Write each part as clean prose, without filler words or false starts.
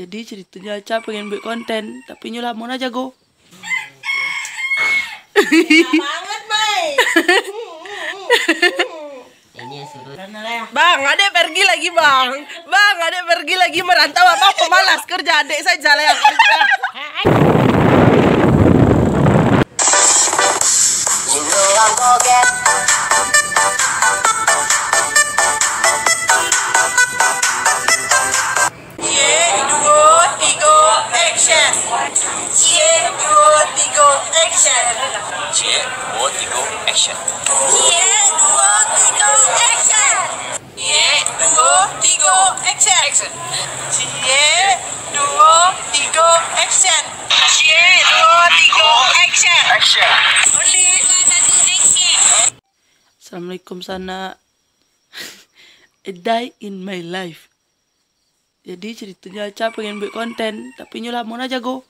Jadi ceritanya Aca pengen buat konten, tapi nyulah mau aja go. Banget, Mai. Bang, adek pergi lagi, Bang. Bang, adek pergi lagi merantau. Abang pemalas kerja, adek saja lah yang kerja. Action. Assalamualaikum sana. A day in my life. Jadi ceritanya Aca pengen buat konten, tapi nyulah mau aja go.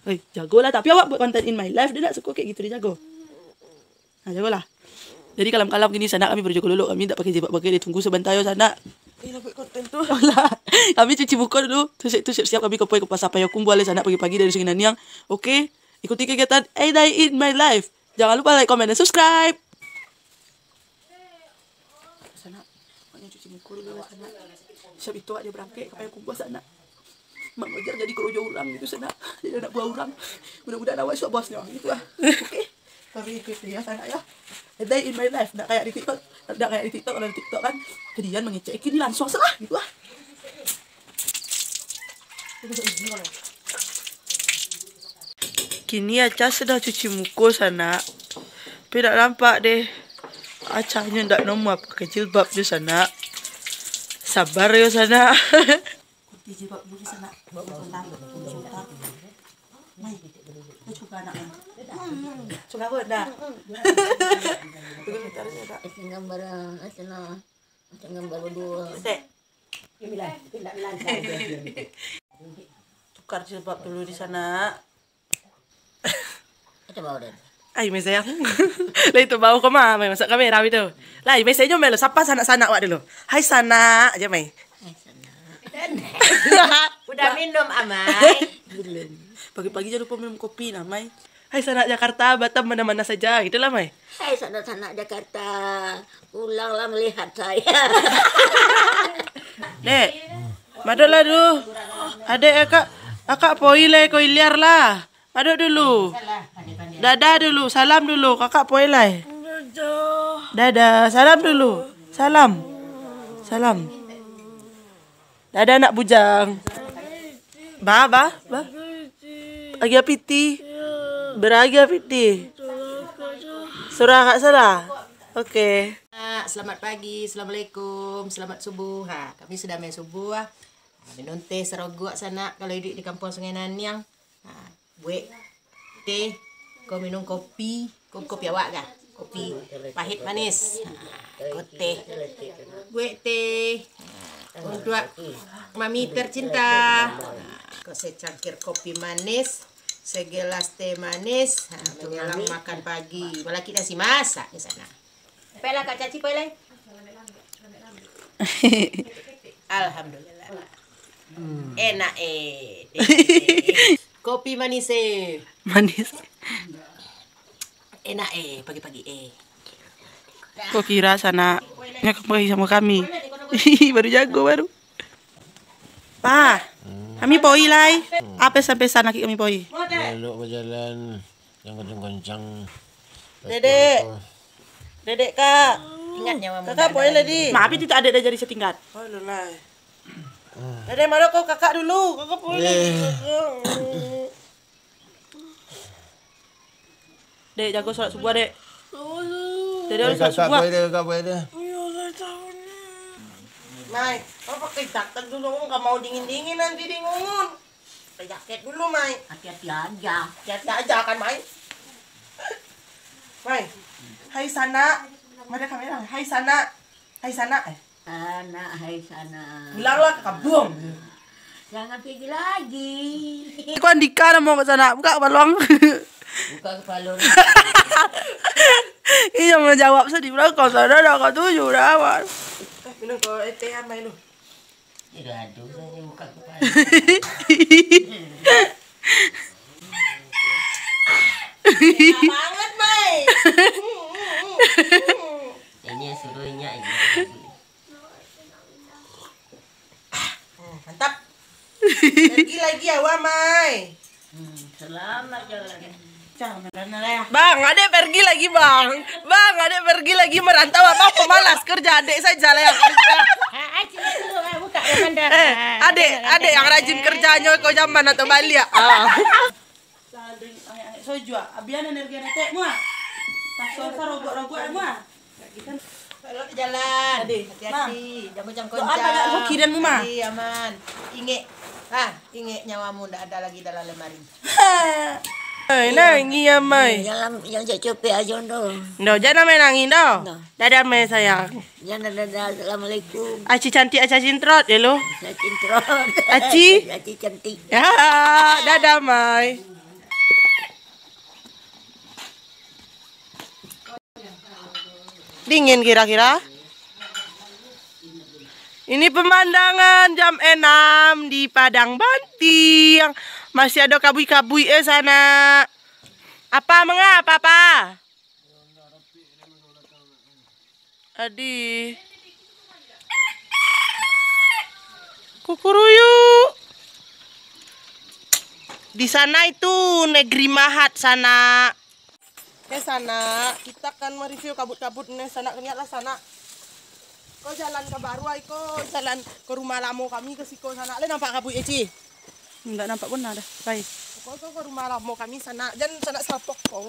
Hei, jago lah, tapi awak buat konten in my life, dia tak suka kayak gitu, dia jago. Nah, jago lah. Jadi kalam-kalam gini sana kami berjago dulu, kami tak pakai jebak pakai, dia tunggu sebentar yo sana. Ini buat konten tuh. Kami cuci muka dulu, terus itu siap-siap kami ke pasar payung boleh sana pagi-pagi dari Sungai Naniang. Oke, ikuti kegiatan A Day in My Life. Jangan lupa like, comment, dan subscribe. Sana, maknya cuci muka dulu lah sana. Siap itu dia berangkat ke payung kumpul sana. Mak ngajar jadi kerojo orang gitu sana. Jadi anak buah orang. Mudah-mudahan awak suap bosnya gitu lah. Oke. Tapi ikut dia sana ya. A Day in My Life. Nggak kayak di TikTok. Nggak kayak di TikTok. Kalau di TikTok kan kejadian mengecek. Ini langsung salah gitu lah. Kini Aca sudah cuci muka sana. Tapi tak nampak deh. Acanya tak nemu pakai jilbab di sana. Sabar ya sana. Kunti jilbab dulu di sana. Mai, kita coba anaknya. Coba apa dah? Gambar dua. Tukar jilbab dulu di sana. Itu bau deh. Ay, may sayang. Lah itu bau ko ma, may masak kamera itu. Lah, may sayo melo sapa sana-sana wak dulu. Hai sana aja may. Udah minum amai. Belum. Pagi-pagi jangan lupa minum kopi nah, May. Hai sana Jakarta, Batam mana-mana saja, gitulah May. Hai sana-sana Jakarta. Pulanglah melihat saya. Dek. Madolah dulu. Adek akak poile ko iliar lah. Mado dulu. Dadah dulu, salam dulu, kakak poilai. Dadah, salam dulu. Salam. Salam. Dadah anak bujang. Ba. Lagi apiti. Beragi apiti. Surah kak salah. Oke. Selamat pagi, assalamualaikum, selamat subuh. Kami sudah main subuh. Minum teh serogok sana kalau hidup di kampung Sungai Naniang. Buat teh, kau minum kopi, kopi awak kah? Kopi pahit manis. Kau teh, buat teh. Untuk mami tercinta, kau secangkir kopi manis, segelas teh manis, menjelang makan pagi. Malah kita si masak di sana. Pela kak Caci pelai. Alhamdulillah. Enak Kopi manis Manis. Enak pagi-pagi Kok kira sana kembali sama kami. Baru jago baru. Pa, kami poi lai. Apa sampai sana kami poi? Lalu berjalan yang kencang-kencang. Dedek kak. Ingat nyawa Kakak poi lagi. Maaf itu ada jadi setingkat. Oh lelai. Dedek mana kau kakak dulu. Kakak poi lagi. Dek jago sholat subuh dek. Dedek harus sholat subuh. Kakak boleh dia. Mai, kau pakai jaket dulu, nggak mau dingin-dingin nanti di ngungun. Pakai jaket dulu, Mai. Hati-hati aja. Hati-hati aja kan, Mai. Mai, hai sana. Mana kamera? Hai sana. Hai sana. Hai sana. Bilanglah ke kampung. Jangan pergi lagi. Kau Andika mau ke sana, buka balong. Buka kepala. Iya menjawab sedih bilang kau sana dah kau tuju dah awal. Minum kau teh Mai lu. Ya gaduh saya buka kepala. Enak banget, Mai. Ini suruhnya ini. Mantap. Pergi lagi ya, Wah, Mai. Selamat jalan. Bang, adek pergi lagi, Bang. Bang, adek pergi lagi merantau apa pemalas kerja adek saja lah yang kerja. Buka Adek yang rajin kerjanya kau zaman atau Bali ya. Soju, abian energi nete mua. Pasal rogok-rogok mua. Kalau di jalan. Hati-hati, jangan Doa pada goncang-goncang. hoki dan muma. Hati, aman. Ingat nyawamu ndak ada lagi dalam lemari. Nangis ya, Mai. Yang cukup aja dong. No, jangan main nangis dah. Dadah, Mai sayang. Jangan dadah. Assalamualaikum. Aci cantik, Aci cintrot ya lo. Saya cintrot. Aci. Aci cantik. Ya, dadah, Mai. Dingin kira-kira. Ini pemandangan jam 6 di Padang Banting. Masih ada kabui-kabui sana. Apa mengapa, Pak? Adi. Kukuruyu. Di sana itu negeri Mahat sana. Sana kita akan mereview kabut-kabut sana kenyatlah sana. Kau jalan ke Barua, kau jalan ke rumah lamo kami ke siko sana. Le nampak kabut Eci? Enggak nampak benar dah. Baik. Kau ke rumah lamo kami sana. Jangan sana sapok kau.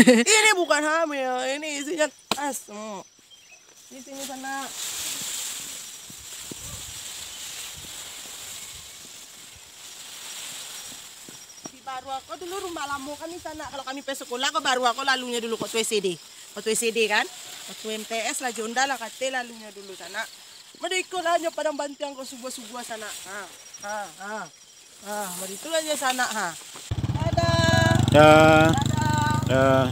Ini bukan hamil, ini isinya asem. Di sini sana. Baru aku dulu rumah lamo kami sana. Kalau kami pe sekolah ke baru aku lalunya dulu ke WCD. Ke WCD kan? Ke MTS lah Jonda lah KT lalunya dulu sana. Mereka lah hanya Padang Banting ke sebuah-sebuah sana. Mari itu aja sana Dadah. Dah. Dadah. Dah.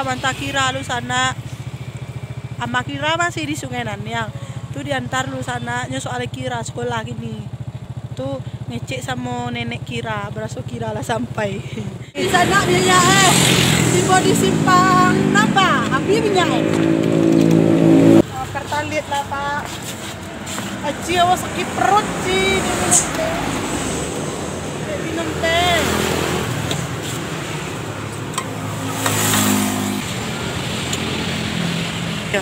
Manta kira lu sana. Ama kira masih di Sungai Nanyang. Tuh diantar lu sana, soal kira sekolah gini. Tuh ngecek sama nenek Kira, berasa Kira lah sampai. Di sana minyak di body simpang napa? Habis minyak pertalit lah Pak. Aji awas sakit perut sih minum teh. Ya.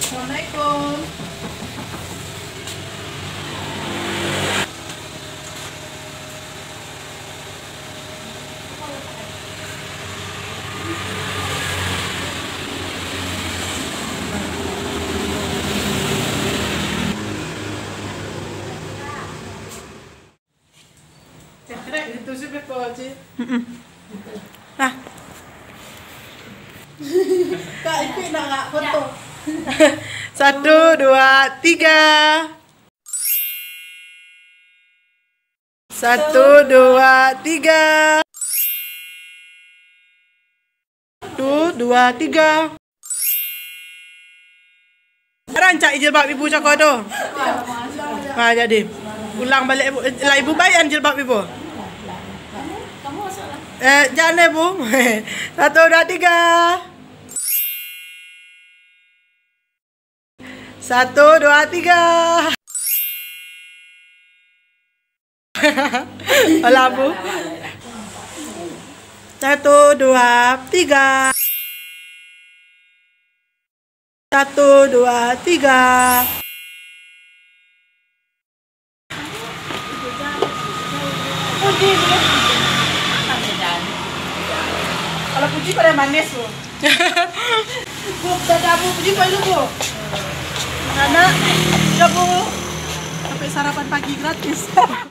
Assalamualaikum. Itu sih betul. Ah. Kak, itu nak foto. 1, 2, 3. 1, 2, 3. 1, 2, 3. Rancak jilbab ibu cakap tu. Ha, jadi. Ulang balik ibu. Lah ibu bayan jilbab ibu. Jangan ibu. 1, 2, 3. 1, 2, 3. Alah bu. 1, 2, 3. 1, 2, 3. Kalau puji pada manis bu. Bu, dadah bu, puji pada bu. Anak, ya bu, sampai sarapan pagi gratis. Kami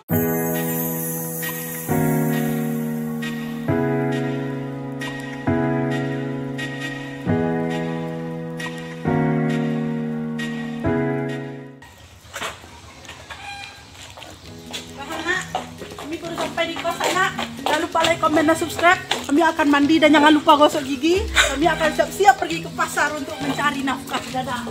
baru sampai di kos anak. Jangan lupa like, komen, dan subscribe. Kami akan mandi dan jangan lupa gosok gigi. Kami akan siap-siap pergi ke pasar untuk mencari nafkah. Dadah.